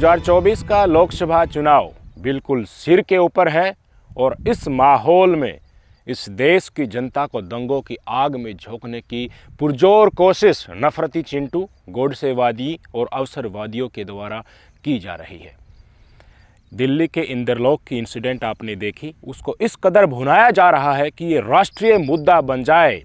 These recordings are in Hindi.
2024 का लोकसभा चुनाव बिल्कुल सिर के ऊपर है और इस माहौल में इस देश की जनता को दंगों की आग में झोंकने की पुरजोर कोशिश नफरती चिंटू, गोडसेवादी और अवसरवादियों के द्वारा की जा रही है। दिल्ली के इंदरलोक की इंसिडेंट आपने देखी, उसको इस कदर भुनाया जा रहा है कि ये राष्ट्रीय मुद्दा बन जाए।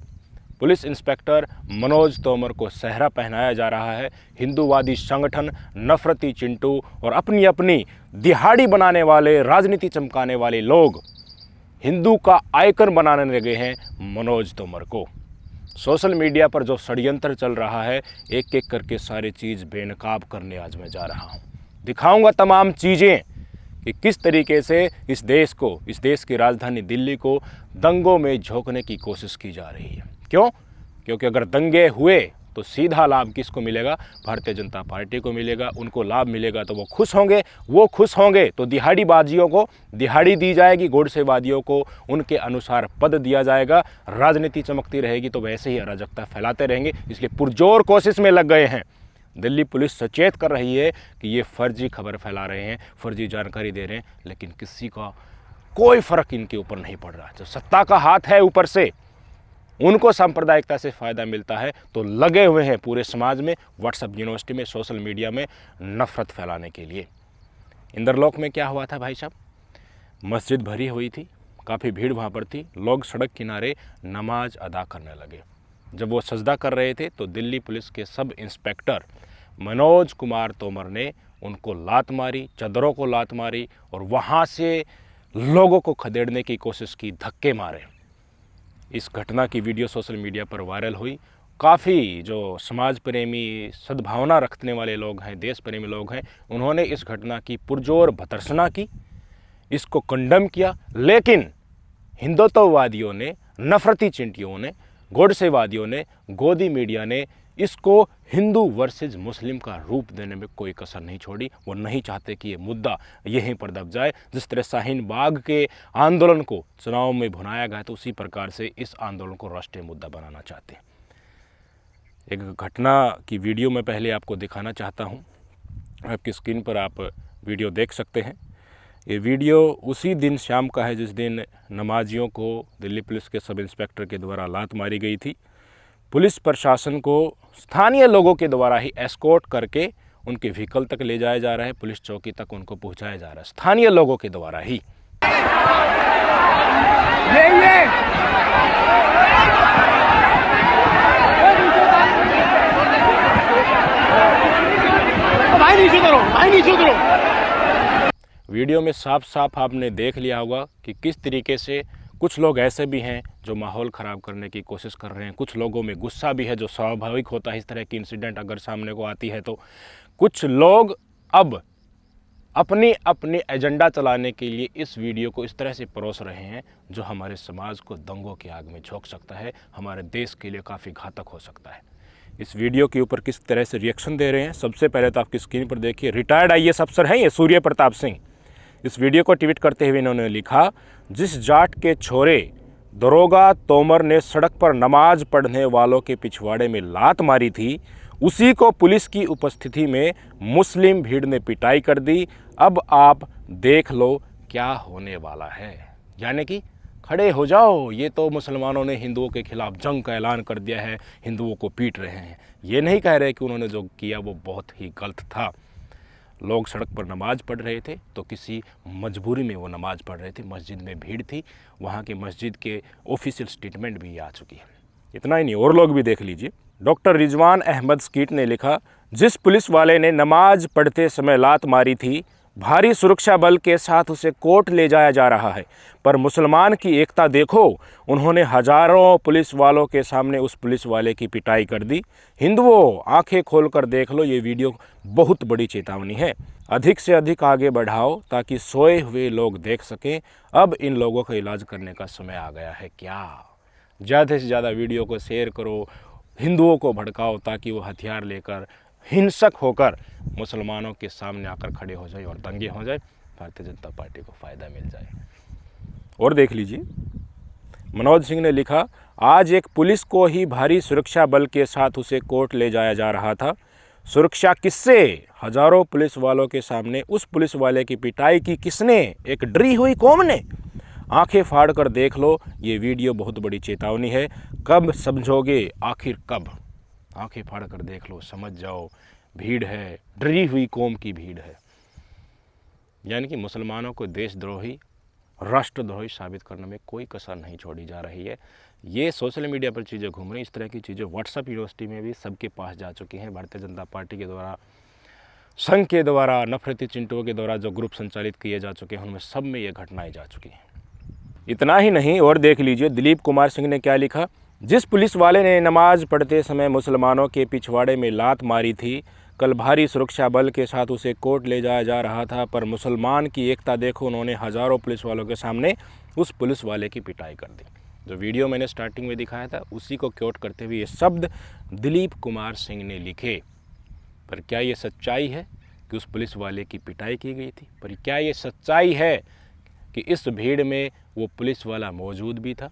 पुलिस इंस्पेक्टर मनोज तोमर को सेहरा पहनाया जा रहा है। हिंदूवादी संगठन, नफरती चिंटू और अपनी अपनी दिहाड़ी बनाने वाले, राजनीति चमकाने वाले लोग हिंदू का आइकन बनाने लगे हैं मनोज तोमर को। सोशल मीडिया पर जो षड्यंत्र चल रहा है, एक एक करके सारी चीज़ बेनकाब करने आज मैं जा रहा हूँ। दिखाऊंगा तमाम चीज़ें कि किस तरीके से इस देश की राजधानी दिल्ली को दंगों में झोंकने की कोशिश की जा रही है। क्यों? क्योंकि अगर दंगे हुए तो सीधा लाभ किसको मिलेगा? भारतीय जनता पार्टी को मिलेगा। उनको लाभ मिलेगा तो वो खुश होंगे तो दिहाड़ीबाजियों को दिहाड़ी दी जाएगी, गोडसेवादियों को उनके अनुसार पद दिया जाएगा, राजनीति चमकती रहेगी, तो वैसे ही अराजकता फैलाते रहेंगे। इसलिए पुरजोर कोशिश में लग गए हैं। दिल्ली पुलिस सचेत कर रही है कि ये फर्जी खबर फैला रहे हैं, फर्जी जानकारी दे रहे हैं, लेकिन किसी का कोई फ़र्क इनके ऊपर नहीं पड़ रहा। जो सत्ता का हाथ है ऊपर से, उनको सांप्रदायिकता से फ़ायदा मिलता है तो लगे हुए हैं पूरे समाज में, व्हाट्सएप यूनिवर्सिटी में, सोशल मीडिया में नफ़रत फैलाने के लिए। इंदरलोक में क्या हुआ था भाई साहब? मस्जिद भरी हुई थी, काफ़ी भीड़ वहाँ पर थी, लोग सड़क किनारे नमाज अदा करने लगे। जब वो सजदा कर रहे थे तो दिल्ली पुलिस के सब इंस्पेक्टर मनोज कुमार तोमर ने उनको लात मारी, चदरों को लात मारी और वहाँ से लोगों को खदेड़ने की कोशिश की, धक्के मारे। इस घटना की वीडियो सोशल मीडिया पर वायरल हुई। काफ़ी जो समाज प्रेमी, सद्भावना रखने वाले लोग हैं, देश प्रेमी लोग हैं, उन्होंने इस घटना की पुरजोर भर्त्सना की, इसको कंडम किया। लेकिन हिंदुत्ववादियों ने, नफरती चिंटियों ने, गोडसेवादियों ने, गोदी मीडिया ने इसको हिंदू वर्सेस मुस्लिम का रूप देने में कोई कसर नहीं छोड़ी। वो नहीं चाहते कि ये मुद्दा यहीं पर दब जाए। जिस तरह शाहीन बाग के आंदोलन को चुनाव में भुनाया गया, तो उसी प्रकार से इस आंदोलन को राष्ट्रीय मुद्दा बनाना चाहते हैं। एक घटना की वीडियो मैं पहले आपको दिखाना चाहता हूँ। आपकी स्क्रीन पर आप वीडियो देख सकते हैं। ये वीडियो उसी दिन शाम का है जिस दिन नमाजियों को दिल्ली पुलिस के सब इंस्पेक्टर के द्वारा लात मारी गई थी। पुलिस प्रशासन को स्थानीय लोगों के द्वारा ही एस्कॉर्ट करके उनके व्हीकल तक ले जाया जा रहा है, पुलिस चौकी तक उनको पहुंचाया जा रहा है, स्थानीय लोगों के द्वारा ही। वीडियो में साफ साफ आपने देख लिया होगा कि किस तरीके से कुछ लोग ऐसे भी हैं जो माहौल ख़राब करने की कोशिश कर रहे हैं। कुछ लोगों में गुस्सा भी है, जो स्वाभाविक होता है इस तरह की इंसिडेंट अगर सामने को आती है तो। कुछ लोग अब अपनी अपनी एजेंडा चलाने के लिए इस वीडियो को इस तरह से परोस रहे हैं जो हमारे समाज को दंगों की आग में झोंक सकता है, हमारे देश के लिए काफ़ी घातक हो सकता है। इस वीडियो के ऊपर किस तरह से रिएक्शन दे रहे हैं, सबसे पहले तो आपकी स्क्रीन पर देखिए। रिटायर्ड IAS अफसर हैं ये, सूर्य प्रताप सिंह। इस वीडियो को ट्वीट करते हुए इन्होंने लिखा, जिस जाट के छोरे दरोगा तोमर ने सड़क पर नमाज पढ़ने वालों के पिछवाड़े में लात मारी थी, उसी को पुलिस की उपस्थिति में मुस्लिम भीड़ ने पिटाई कर दी। अब आप देख लो क्या होने वाला है। यानी कि खड़े हो जाओ, ये तो मुसलमानों ने हिंदुओं के खिलाफ जंग का ऐलान कर दिया है, हिंदुओं को पीट रहे हैं। ये नहीं कह रहे कि उन्होंने जो किया वो बहुत ही गलत था। लोग सड़क पर नमाज पढ़ रहे थे तो किसी मजबूरी में वो नमाज पढ़ रहे थे, मस्जिद में भीड़ थी, वहाँ के मस्जिद के ऑफिशियल स्टेटमेंट भी आ चुकी है। इतना ही नहीं, और लोग भी देख लीजिए। डॉक्टर रिजवान अहमद स्कीट ने लिखा, जिस पुलिस वाले ने नमाज पढ़ते समय लात मारी थी, भारी सुरक्षा बल के साथ उसे कोर्ट ले जाया जा रहा है, पर मुसलमान की एकता देखो, उन्होंने हजारों पुलिस वालों के सामने उस पुलिस वाले की पिटाई कर दी। हिंदुओं, आंखें खोलकर देख लो, ये वीडियो बहुत बड़ी चेतावनी है। अधिक से अधिक आगे बढ़ाओ ताकि सोए हुए लोग देख सकें। अब इन लोगों का इलाज करने का समय आ गया है। क्या ज़्यादा से ज़्यादा वीडियो को शेयर करो, हिंदुओं को भड़काओ ताकि वो हथियार लेकर, हिंसक होकर मुसलमानों के सामने आकर खड़े हो जाए और दंगे हो जाए, भारतीय जनता पार्टी को फ़ायदा मिल जाए। और देख लीजिए, मनोज सिंह ने लिखा, आज एक पुलिस को ही भारी सुरक्षा बल के साथ उसे कोर्ट ले जाया जा रहा था। सुरक्षा किससे? हजारों पुलिस वालों के सामने उस पुलिस वाले की पिटाई की किसने? एक डरी हुई कौम ने। आंखें फाड़ कर देख लो, ये वीडियो बहुत बड़ी चेतावनी है। कब समझोगे? आखिर कब? आंखें फाड़ कर देख लो, समझ जाओ, भीड़ है, डरी हुई कौम की भीड़ है। यानी कि मुसलमानों को देशद्रोही, राष्ट्रद्रोही साबित करने में कोई कसर नहीं छोड़ी जा रही है। ये सोशल मीडिया पर चीज़ें घूम रही, इस तरह की चीज़ें व्हाट्सएप यूनिवर्सिटी में भी सबके पास जा चुकी हैं। भारतीय जनता पार्टी के द्वारा, संघ के द्वारा, नफरती चिंटुओं के द्वारा जो ग्रुप संचालित किए जा चुके हैं, उनमें सब में ये घटनाएं जा चुकी हैं। इतना ही नहीं, और देख लीजिए दिलीप कुमार सिंह ने क्या लिखा। जिस पुलिस वाले ने नमाज पढ़ते समय मुसलमानों के पिछवाड़े में लात मारी थी, कल भारी सुरक्षा बल के साथ उसे कोर्ट ले जाया जा रहा था, पर मुसलमान की एकता देखो, उन्होंने हज़ारों पुलिस वालों के सामने उस पुलिस वाले की पिटाई कर दी। जो वीडियो मैंने स्टार्टिंग में दिखाया था, उसी को कोट करते हुए ये शब्द दिलीप कुमार सिंह ने लिखे। पर क्या ये सच्चाई है कि उस पुलिस वाले की पिटाई की गई थी? पर क्या ये सच्चाई है कि इस भीड़ में वो पुलिस वाला मौजूद भी था?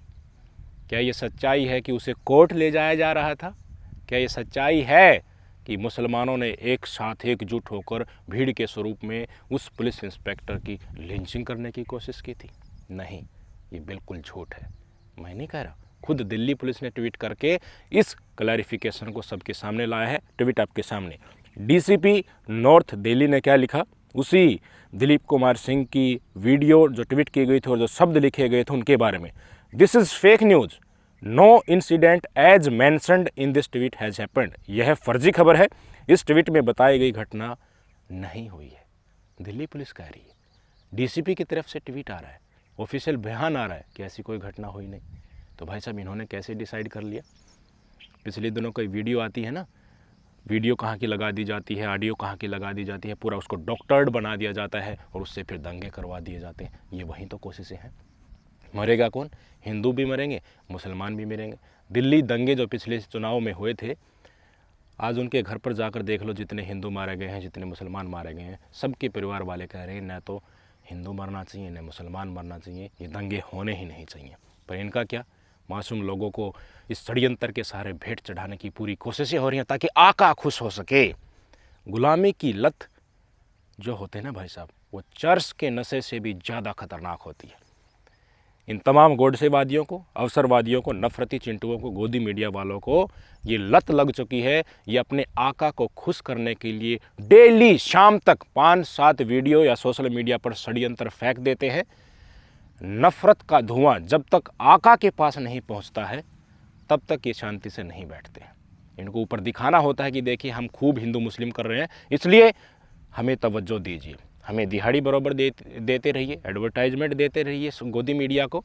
क्या ये सच्चाई है कि उसे कोर्ट ले जाया जा रहा था? क्या ये सच्चाई है कि मुसलमानों ने एक साथ एकजुट होकर भीड़ के स्वरूप में उस पुलिस इंस्पेक्टर की लिंचिंग करने की कोशिश की थी? नहीं, ये बिल्कुल झूठ है। मैं नहीं कह रहा, खुद दिल्ली पुलिस ने ट्वीट करके इस क्लैरिफिकेशन को सबके सामने लाया है। ट्वीट आपके सामने। डीसीपी नॉर्थ दिल्ली ने क्या लिखा, उसी दिलीप कुमार सिंह की वीडियो जो ट्वीट की गई थी और जो शब्द लिखे गए थे उनके बारे में। This is fake news, no incident as mentioned in this tweet has happened. यह फर्जी खबर है, इस ट्वीट में बताई गई घटना नहीं हुई है। दिल्ली पुलिस कह रही है, डीसीपी की तरफ से ट्वीट आ रहा है, ऑफिशियल बयान आ रहा है कि ऐसी कोई घटना हुई नहीं। तो भाई साहब, इन्होंने कैसे डिसाइड कर लिया? पिछले दिनों कोई वीडियो आती है ना, वीडियो कहाँ की लगा दी जाती है, ऑडियो कहाँ की लगा दी जाती है, पूरा उसको डॉक्टर्ड बना दिया जाता है और उससे फिर दंगे करवा दिए जाते हैं। ये वही तो कोशिशें हैं। मरेगा कौन? हिंदू भी मरेंगे, मुसलमान भी मरेंगे। दिल्ली दंगे जो पिछले चुनाव में हुए थे, आज उनके घर पर जाकर देख लो, जितने हिंदू मारे गए हैं, जितने मुसलमान मारे गए हैं, सबके परिवार वाले कह रहे हैं न तो हिंदू मरना चाहिए, न मुसलमान मरना चाहिए, ये दंगे होने ही नहीं चाहिए। पर इनका क्या, मासूम लोगों को इस षड्यंत्र के सहारे भेंट चढ़ाने की पूरी कोशिशें हो रही हैं ताकि आका खुश हो सके। गुलामी की लत जो होते हैं ना भाई साहब, वो चर्च के नशे से भी ज़्यादा खतरनाक होती है। इन तमाम गोडसेवादियों को, अवसरवादियों को, नफरती चिंटुओं को, गोदी मीडिया वालों को ये लत लग चुकी है। ये अपने आका को खुश करने के लिए डेली शाम तक 5-7 वीडियो या सोशल मीडिया पर षड्यंत्र फेंक देते हैं। नफरत का धुआं जब तक आका के पास नहीं पहुंचता है, तब तक ये शांति से नहीं बैठते हैं। इनको ऊपर दिखाना होता है कि देखिए हम खूब हिंदू मुस्लिम कर रहे हैं, इसलिए हमें तवज्जो दीजिए, हमें दिहाड़ी बराबर देते रहिए, एडवर्टाइजमेंट देते रहिए गोदी मीडिया को,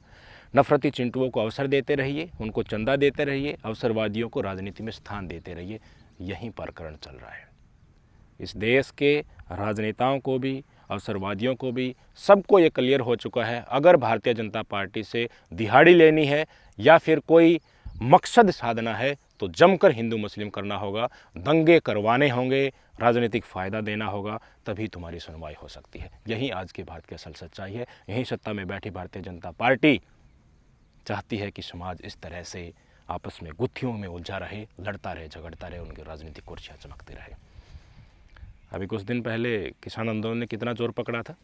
नफरती चिंटुओं को अवसर देते रहिए, उनको चंदा देते रहिए, अवसरवादियों को राजनीति में स्थान देते रहिए। यही प्रकरण चल रहा है। इस देश के राजनेताओं को भी, अवसरवादियों को भी, सबको ये क्लियर हो चुका है, अगर भारतीय जनता पार्टी से दिहाड़ी लेनी है या फिर कोई मकसद साधना है तो जमकर हिंदू मुस्लिम करना होगा, दंगे करवाने होंगे, राजनीतिक फ़ायदा देना होगा, तभी तुम्हारी सुनवाई हो सकती है। यही आज के भारत की असल सच्चाई है। यही सत्ता में बैठी भारतीय जनता पार्टी चाहती है कि समाज इस तरह से आपस में गुत्थियों में उलझा रहे, लड़ता रहे, झगड़ता रहे, उनकी राजनीतिक कुर्सियाँ चमकती रहे। अभी कुछ दिन पहले किसान आंदोलन ने कितना जोर पकड़ा था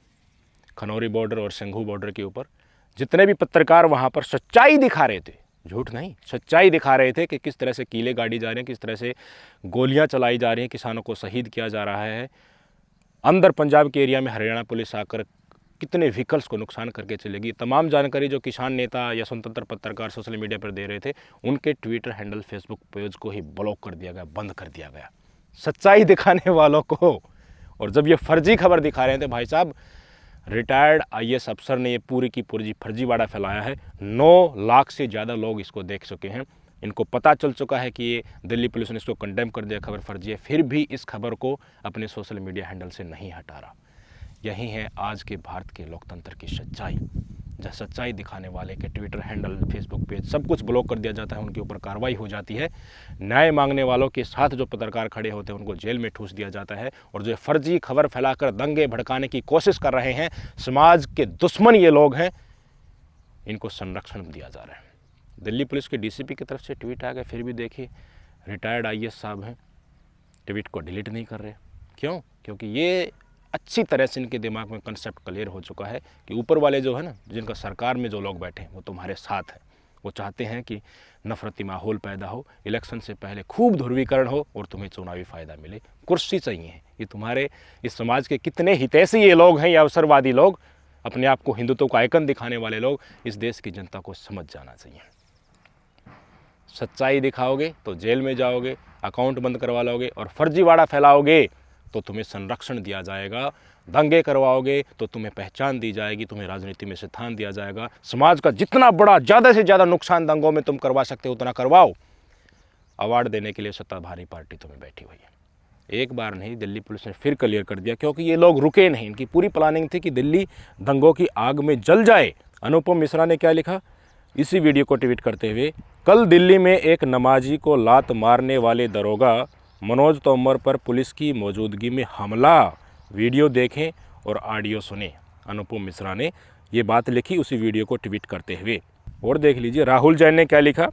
खनौरी बॉर्डर और संघू बॉर्डर के ऊपर। जितने भी पत्रकार वहाँ पर सच्चाई दिखा रहे थे, झूठ नहीं, सच्चाई दिखा रहे थे कि किस तरह से कीले गाड़ी जा रहे हैं, किस तरह से गोलियां चलाई जा रही हैं, किसानों को शहीद किया जा रहा है। अंदर पंजाब के एरिया में हरियाणा पुलिस आकर कितने व्हीकल्स को नुकसान करके चलेगी, तमाम जानकारी जो किसान नेता या स्वतंत्र पत्रकार सोशल मीडिया पर दे रहे थे, उनके ट्विटर हैंडल, फेसबुक पेज को ही ब्लॉक कर दिया गया, बंद कर दिया गया सच्चाई दिखाने वालों को। और जब ये फर्जी खबर दिखा रहे थे भाई साहब, रिटायर्ड आईएएस अफसर ने ये पूरी की पूरी फर्जीवाड़ा फैलाया है। 9 लाख से ज़्यादा लोग इसको देख चुके हैं। इनको पता चल चुका है कि ये दिल्ली पुलिस ने इसको कंडेम कर दिया, खबर फर्जी है, फिर भी इस खबर को अपने सोशल मीडिया हैंडल से नहीं हटा रहा। यही है आज के भारत के लोकतंत्र की सच्चाई। जहाँ सच्चाई दिखाने वाले के ट्विटर हैंडल, फेसबुक पेज, सब कुछ ब्लॉक कर दिया जाता है, उनके ऊपर कार्रवाई हो जाती है। न्याय मांगने वालों के साथ जो पत्रकार खड़े होते हैं उनको जेल में ठूस दिया जाता है। और जो फर्जी खबर फैलाकर दंगे भड़काने की कोशिश कर रहे हैं, समाज के दुश्मन ये लोग हैं, इनको संरक्षण दिया जा रहा है। दिल्ली पुलिस के डीसीपी की तरफ से ट्वीट आ गया, फिर भी देखिए रिटायर्ड आईएएस साहब हैं, ट्वीट को डिलीट नहीं कर रहे। क्यों? क्योंकि ये अच्छी तरह से इनके दिमाग में कंसेप्ट क्लियर हो चुका है कि ऊपर वाले जो है ना, जिनका सरकार में जो लोग बैठे हैं वो तुम्हारे साथ हैं। वो चाहते हैं कि नफरती माहौल पैदा हो, इलेक्शन से पहले खूब ध्रुवीकरण हो और तुम्हें चुनावी फ़ायदा मिले, कुर्सी चाहिए। ये तुम्हारे इस समाज के कितने हितैषी ये लोग हैं, ये अवसरवादी लोग, अपने आप को हिंदुत्व का आइकन दिखाने वाले लोग, इस देश की जनता को समझ जाना चाहिए। सच्चाई दिखाओगे तो जेल में जाओगे, अकाउंट बंद करवा लोगे, और फर्जीवाड़ा फैलाओगे तो तुम्हें संरक्षण दिया जाएगा, दंगे करवाओगे तो तुम्हें पहचान दी जाएगी, तुम्हें राजनीति में स्थान दिया जाएगा। समाज का जितना बड़ा ज़्यादा से ज़्यादा नुकसान दंगों में तुम करवा सकते हो उतना करवाओ। अवार्ड देने के लिए सत्ताधारी पार्टी तुम्हें बैठी हुई है। एक बार नहीं, दिल्ली पुलिस ने फिर क्लियर कर दिया, क्योंकि ये लोग रुके नहीं। इनकी पूरी प्लानिंग थी कि दिल्ली दंगों की आग में जल जाए। अनुपम मिश्रा ने क्या लिखा इसी वीडियो को ट्वीट करते हुए, कल दिल्ली में एक नमाजी को लात मारने वाले दरोगा मनोज तोमर पर पुलिस की मौजूदगी में हमला। वीडियो देखें और ऑडियो सुने। अनुपम मिश्रा ने ये बात लिखी उसी वीडियो को ट्वीट करते हुए। और देख लीजिए राहुल जैन ने क्या लिखा,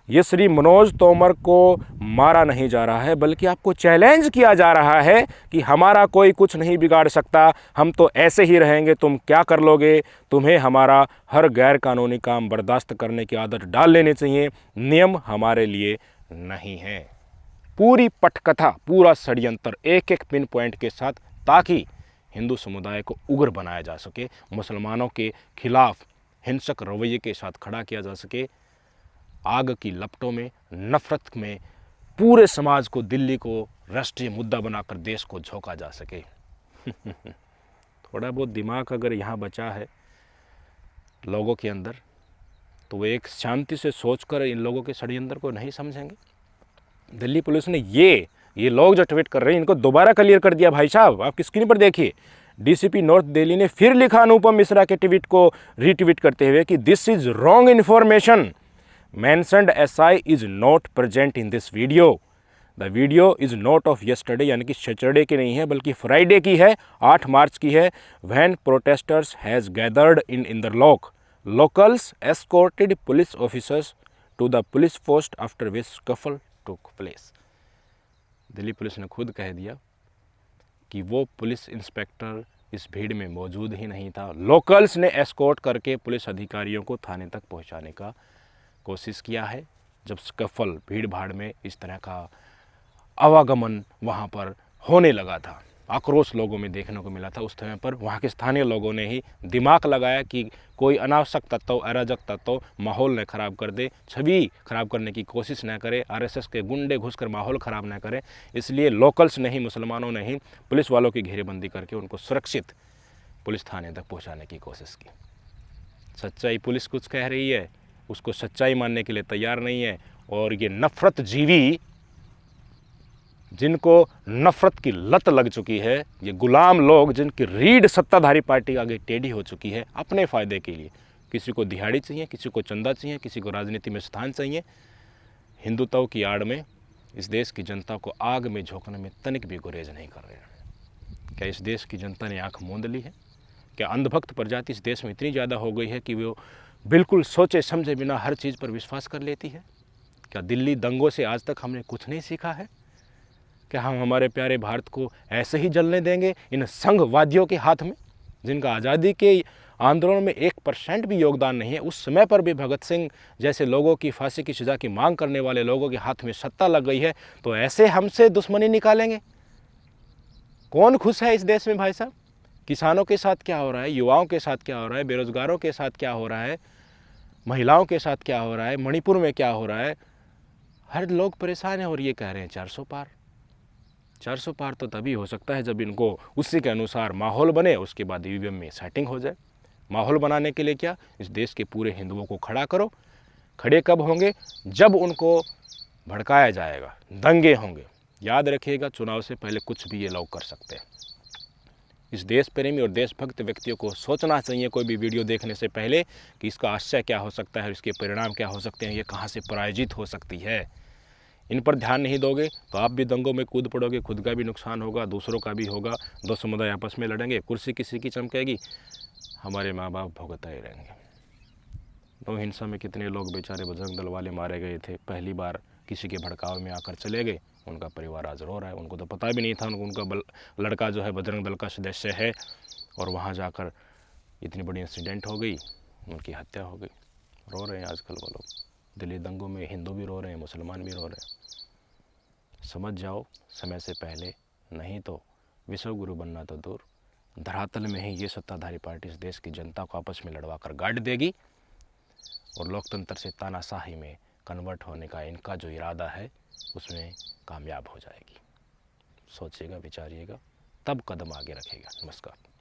ये श्री मनोज तोमर को मारा नहीं जा रहा है, बल्कि आपको चैलेंज किया जा रहा है कि हमारा कोई कुछ नहीं बिगाड़ सकता, हम तो ऐसे ही रहेंगे, तुम क्या कर लोगे। तुम्हें हमारा हर गैर कानूनी काम बर्दाश्त करने की आदत डाल लेनी चाहिए, नियम हमारे लिए नहीं है। पूरी पटकथा, पूरा षड्यंत्र एक एक पिन पॉइंट के साथ, ताकि हिंदू समुदाय को उग्र बनाया जा सके, मुसलमानों के खिलाफ हिंसक रवैये के साथ खड़ा किया जा सके, आग की लपटों में, नफरत में पूरे समाज को, दिल्ली को राष्ट्रीय मुद्दा बनाकर देश को झोंका जा सके। थोड़ा बहुत दिमाग अगर यहाँ बचा है लोगों के अंदर, तो वो एक शांति से सोचकर इन लोगों के षड्यंत्र को नहीं समझेंगे। दिल्ली पुलिस ने ये लोग जो ट्वीट कर रहे हैं इनको दोबारा क्लियर कर दिया। भाई साहब आपकी स्क्रीन पर देखिए, डीसीपी नॉर्थ दिल्ली ने फिर लिखा अनुपम मिश्रा के ट्वीट को रीट्वीट करते हुए कि this is wrong information, mentioned SI is not present in this video. The video is not of yesterday, यानी कि सैटरडे की नहीं है बल्कि फ्राइडे की है, 8 मार्च की है। When protesters has gathered in Inderlok, locals escorted police officers to the police post after which scuffle took place. Delhi police ने खुद कह दिया कि वो पुलिस इंस्पेक्टर इस भीड़ में मौजूद ही नहीं था। लोकल्स ने एस्कॉर्ट करके पुलिस अधिकारियों को थाने तक पहुंचाने का कोशिश किया है। जब स्कफल, भीड़ भाड़ में इस तरह का आवागमन वहाँ पर होने लगा था, आक्रोश लोगों में देखने को मिला था, उस समय पर वहाँ के स्थानीय लोगों ने ही दिमाग लगाया कि कोई अनावश्यक तत्व, अराजक तत्व माहौल न खराब कर दे, छवि खराब करने की कोशिश न करे, आरएसएस के गुंडे घुसकर माहौल ख़राब न करें। इसलिए लोकल्स ने ही, मुसलमानों ने ही पुलिस वालों की घेरेबंदी करके उनको सुरक्षित पुलिस थाने तक पहुँचाने की कोशिश की। सच्चाई पुलिस कुछ कह रही है, उसको सच्चाई मानने के लिए तैयार नहीं है। और ये नफरत जीवी, जिनको नफरत की लत लग चुकी है, ये गुलाम लोग जिनकी रीढ़ सत्ताधारी पार्टी आगे टेढ़ी हो चुकी है अपने फ़ायदे के लिए, किसी को दिहाड़ी चाहिए, किसी को चंदा चाहिए, किसी को राजनीति में स्थान चाहिए, हिंदुत्व की आड़ में इस देश की जनता को आग में झोंकने में तनिक भी गुरेज नहीं कर रहे हैं। क्या इस देश की जनता ने आँख मूंद ली है? क्या अंधभक्त प्रजाति इस देश में इतनी ज़्यादा हो गई है कि वो बिल्कुल सोचे समझे बिना हर चीज़ पर विश्वास कर लेती है? क्या दिल्ली दंगों से आज तक हमने कुछ नहीं सीखा है? क्या हम हमारे प्यारे भारत को ऐसे ही जलने देंगे इन संघवादियों के हाथ में, जिनका आज़ादी के आंदोलन में 1% भी योगदान नहीं है? उस समय पर भी भगत सिंह जैसे लोगों की फांसी की सज़ा की मांग करने वाले लोगों के हाथ में सत्ता लग गई है, तो ऐसे हमसे दुश्मनी निकालेंगे? कौन खुश है इस देश में भाई साहब? किसानों के साथ क्या हो रहा है, युवाओं के साथ क्या हो रहा है, बेरोजगारों के साथ क्या हो रहा है, महिलाओं के साथ क्या हो रहा है, मणिपुर में क्या हो रहा है? हर लोग परेशान हैं और ये कह रहे हैं 400 पार। 400 पार तो तभी हो सकता है जब इनको उसी के अनुसार माहौल बने, उसके बाद ईवीएम में सेटिंग हो जाए। माहौल बनाने के लिए क्या, इस देश के पूरे हिंदुओं को खड़ा करो। खड़े कब होंगे? जब उनको भड़काया जाएगा, दंगे होंगे। याद रखिएगा, चुनाव से पहले कुछ भी ये लोग कर सकते हैं। इस देश प्रेमी और देशभक्त व्यक्तियों को सोचना चाहिए कोई भी वीडियो देखने से पहले कि इसका आशय क्या हो सकता है, इसके परिणाम क्या हो सकते हैं, ये कहाँ से पराजित हो सकती है। इन पर ध्यान नहीं दोगे तो आप भी दंगों में कूद पड़ोगे, खुद का भी नुकसान होगा, दूसरों का भी होगा। दो समुदाय आपस में लड़ेंगे, कुर्सी किसी की चमकेगी, हमारे माँ बाप भुगतते ही रहेंगे। दो हिंसा में कितने लोग बेचारे बजरंग दल वाले मारे गए थे, पहली बार किसी के भड़काव में आकर चले गए, उनका परिवार आज रो रहा है। उनको तो पता भी नहीं था उनका लड़का जो है बजरंग दल का सदस्य है, और वहाँ जाकर इतनी बड़ी इंसिडेंट हो गई, उनकी हत्या हो गई। रो रहे हैं आजकल वो लोग। दिल्ली दंगों में हिंदू भी रो रहे हैं, मुसलमान भी रो रहे हैं। समझ जाओ समय से पहले, नहीं तो विश्व गुरु बनना तो दूर, धरातल में ही ये सत्ताधारी पार्टी इस देश की जनता को आपस में लड़वा कर गाड़ देगी, और लोकतंत्र से तानाशाही में कन्वर्ट होने का इनका जो इरादा है उसमें कामयाब हो जाएगी। सोचिएगा, विचारिएगा, तब कदम आगे रखेगा। नमस्कार।